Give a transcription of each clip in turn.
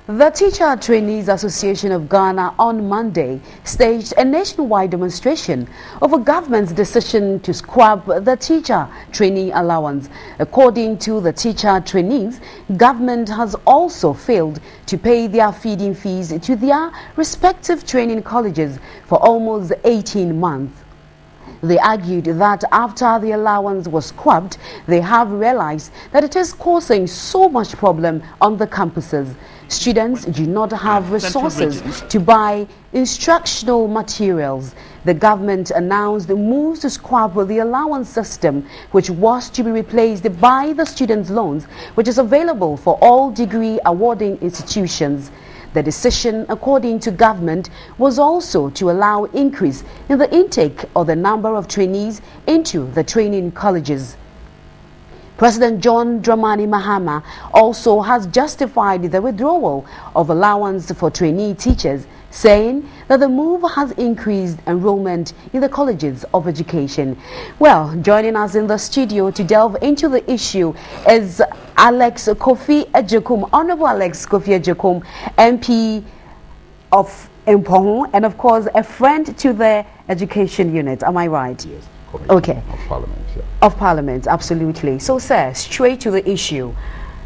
The Teacher Trainees Association of Ghana on Monday staged a nationwide demonstration over government's decision to scrap the teacher trainee allowance. According to the teacher trainees, government has also failed to pay their feeding fees to their respective training colleges for almost 18 months. They argued that after the allowance was scrapped, they have realized that it is causing so much problem on the campuses. Students do not have resources to buy instructional materials. The government announced the moves to scrap the allowance system, which was to be replaced by the students' loans, which is available for all degree awarding institutions. The decision, according to government, was also to allow increase in the intake or the number of trainees into the training colleges. President John Dramani Mahama also has justified the withdrawal of allowance for trainee teachers, saying that the move has increased enrollment in the colleges of education. Well, joining us in the studio to delve into the issue is Alex Kofi Ejekum, Honorable Alex Kofi Ejekum, MP of Mpong, and of course a friend to the education unit. Am I right? Yes. Okay. Of Parliament, yeah. Of Parliament, absolutely. So, sir, straight to the issue.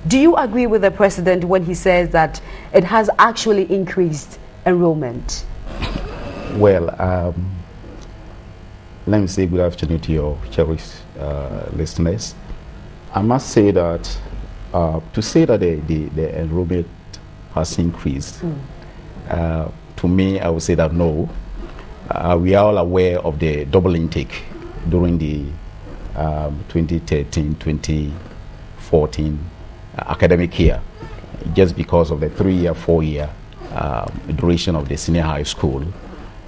Do you agree with the President when he says that it has actually increased enrollment? Well, let me say good afternoon to your cherished listeners. I must say that to say that the enrollment has increased, to me, I would say that no. We are all aware of the double intake during the 2013-2014 academic year, just because of the 3-year, 4-year duration of the senior high school.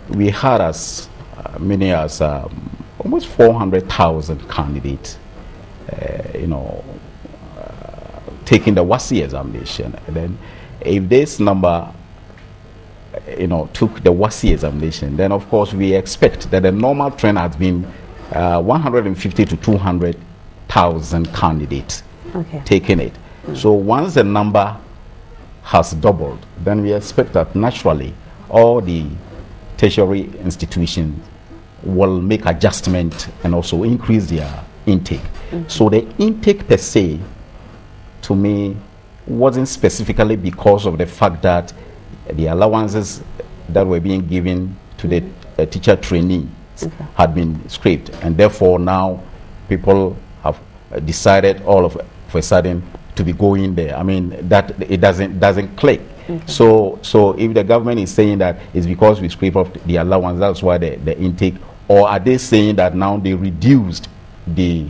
We had as many as almost 400,000 candidates, taking the WASSCE examination. And then if this number took the WASSCE examination, then of course we expect that the normal trend has been 150 to 200,000 candidates taking it. So once the number has doubled, then we expect that naturally all the tertiary institutions will make adjustment and also increase their intake. So the intake per se, to me, wasn't specifically because of the fact that the allowances that were being given to the teacher trainee had been scraped, and therefore now people have decided all of a sudden to be going there. I mean, that it doesn't click. So if the government is saying that it's because we scrape off the allowance, that's why the intake, or are they saying that now they reduced the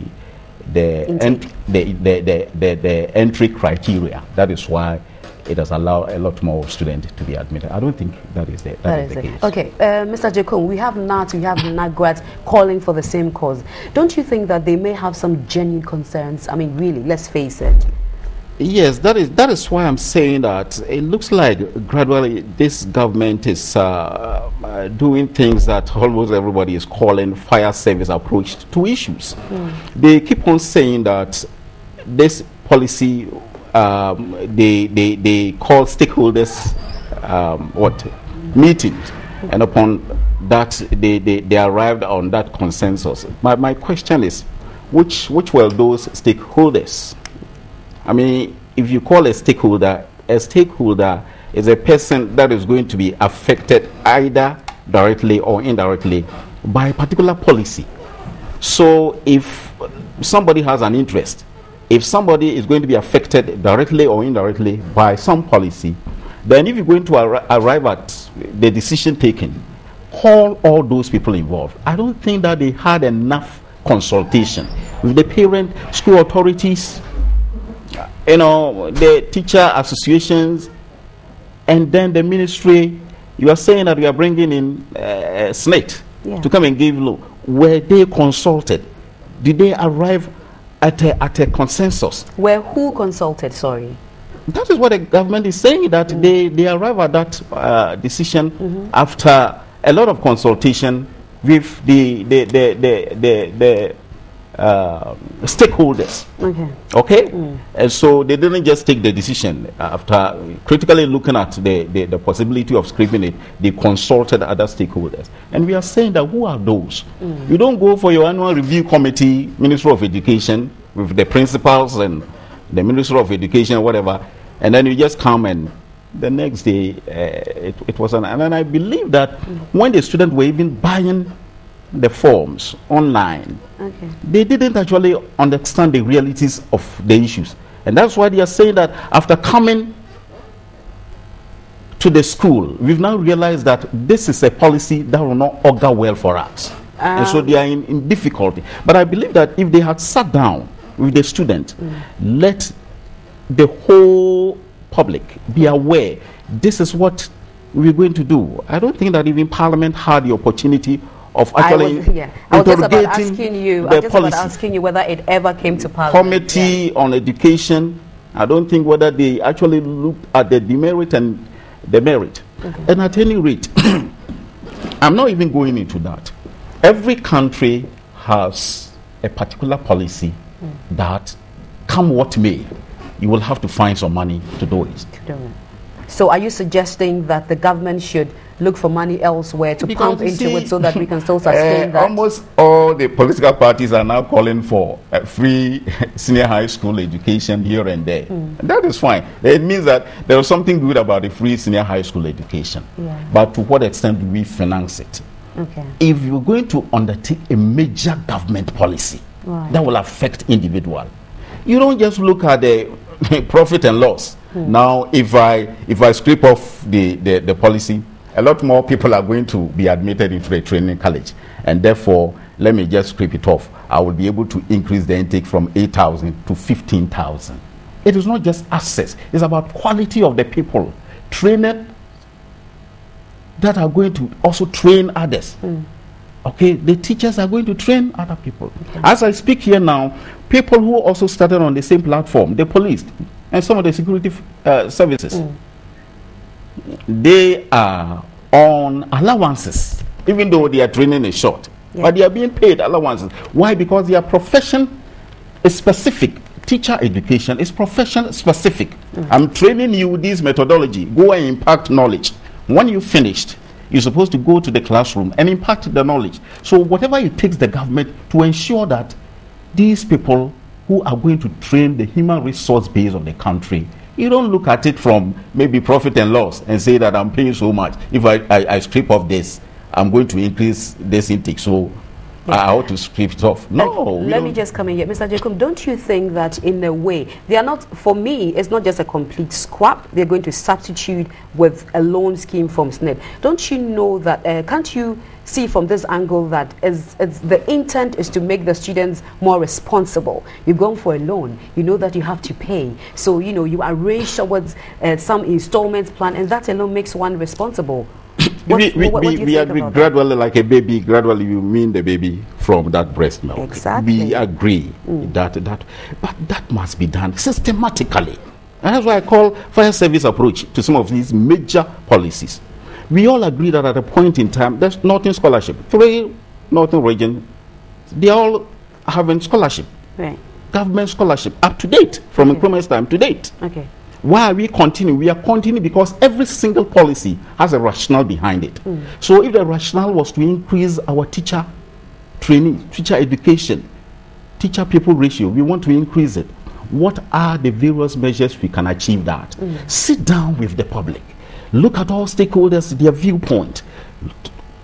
entry criteria? That is why it has allowed a lot more students to be admitted. I don't think that is the case. Okay, Mr. Jekon, we have NAGWAT calling for the same cause. Don't you think that they may have some genuine concerns? I mean, really, let's face it. Yes, that is why I'm saying that it looks like gradually this government is doing things that almost everybody is calling fire service approach to issues. They keep on saying that this policy, they call stakeholders meetings, and upon that they arrived on that consensus. My question is, which were those stakeholders? I mean, if you call a stakeholder is a person that is going to be affected either directly or indirectly by a particular policy. So if somebody has an interest, if somebody is going to be affected directly or indirectly by some policy, then if you're going to arrive at the decision taken, call all those people involved. I don't think that they had enough consultation with the parent, school authorities, the teacher associations, and then the ministry. You are saying that we are bringing in SNET to come and give loan. Were they consulted? Did they arrive at a consensus? Were who consulted? Sorry. That is what the government is saying, that they arrive at that decision after a lot of consultation with the stakeholders. Okay? And so they didn't just take the decision. After critically looking at the possibility of scrapping it, they consulted other stakeholders. And we are saying that who are those? You don't go for your annual review committee, Ministry of Education, with the principals and the Ministry of Education, whatever, and then you just come and the next day it was and then I believe that when the students were even buying the forms online, they didn't actually understand the realities of the issues. And that's why they are saying that after coming to the school, we've now realized that this is a policy that will not augur well for us. And so they are in difficulty. But I believe that if they had sat down with the student, let the whole public be aware this is what we're going to do. I don't think that even Parliament had the opportunity of actually I was just about asking you whether it ever came to Parliament. Committee on Education, I don't think whether they actually looked at the demerit and the merit. And at any rate, I'm not even going into that. Every country has a particular policy that, come what may, you will have to find some money to do it. So are you suggesting that the government should look for money elsewhere to pump into it so that we can still sustain that? Almost all the political parties are now calling for free senior high school education here and there. And that is fine. It means that there is something good about the free senior high school education. But to what extent do we finance it? If you're going to undertake a major government policy that will affect individual, you don't just look at the profit and loss. Now, if I scrape off the policy, a lot more people are going to be admitted into a training college, and therefore, let me just scrape it off. I will be able to increase the intake from 8,000 to 15,000. It is not just access; it's about quality of the people trained that are going to also train others. Okay, the teachers are going to train other people. As I speak here now, people who also started on the same platform, the police and some of the security services, they are on allowances, even though their training is short. But they are being paid allowances. Why? Because their profession is specific. Teacher education is profession specific. I'm training you this methodology. Go and impact knowledge. When you finished, you're supposed to go to the classroom and impact the knowledge. So whatever it takes the government to ensure that these people who are going to train the human resource base of the country, you don't look at it from maybe profit and loss and say that I'm paying so much. If I strip off this, I'm going to increase this intake. So I ought to strip it off. No. Let me just come in here. Mr. Jacob, don't you think that in a way, they are not, for me, it's not just a complete scrap. They're going to substitute with a loan scheme from SNP. Don't you know that, can't you see from this angle that the intent is to make the students more responsible? You're going for a loan. You know that you have to pay. So, you know, you arrange towards some installments plan, and that alone makes one responsible. We agree gradually, like a baby. Gradually, you mean the baby from that breast milk. Exactly. We agree that but that must be done systematically. And that's why I call fire service approach to some of these major policies. We all agree that at a point in time, there's Northern scholarship. 3 Northern regions, they all having scholarship. Government scholarship up to date from Nkrumah's time to date. Why are we continuing? We are continuing because every single policy has a rationale behind it. So if the rationale was to increase our teacher training, teacher education, teacher people ratio, we want to increase it. What are the various measures we can achieve that? Sit down with the public. Look at all stakeholders, their viewpoint.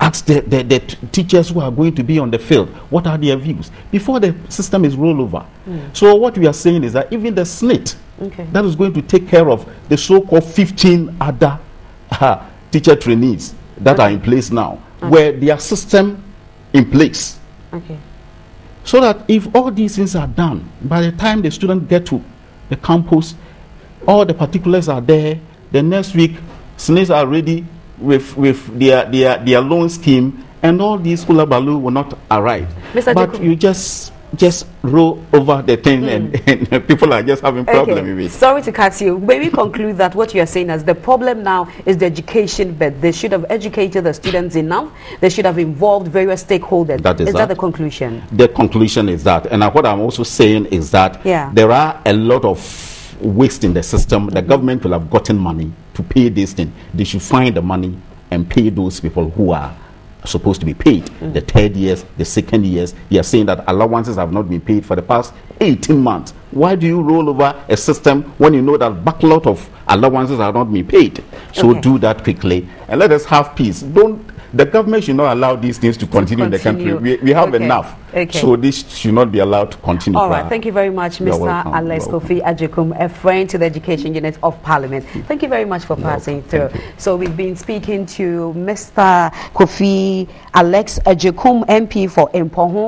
Ask the teachers who are going to be on the field, what are their views? Before the system is rolled over. So what we are saying is that even the SNIT, that is going to take care of the so-called 15 other teacher trainees that are in place now, where their system in place. So that if all these things are done, by the time the students get to the campus, all the particulars are there, the next week, SNITs are ready with their loan scheme, and all these hula baloo will not arrive. But you just just roll over the thing and people are just having problems with it. Sorry to cut you. May we conclude that what you are saying is the problem now is the education, but they should have educated the students enough. They should have involved various stakeholders. Is that the conclusion? The conclusion is that. And what I'm also saying is that there are a lot of waste in the system. The government will have gotten money to pay this thing. They should find the money and pay those people who are supposed to be paid. The third years, the second years, you are saying that allowances have not been paid for the past 18 months. Why do you roll over a system when you know that backlog of allowances are not being paid? So do that quickly and let us have peace. The government should not allow these things to continue in the country. We have enough. So this should not be allowed to continue. All right. Thank you very much, Mr. Alex Kofi Ajekum, a friend to the Education Unit of Parliament. Thank you very much for passing through. So we've been speaking to Mr. Kofi Alex Ajekum, MP for Impoho.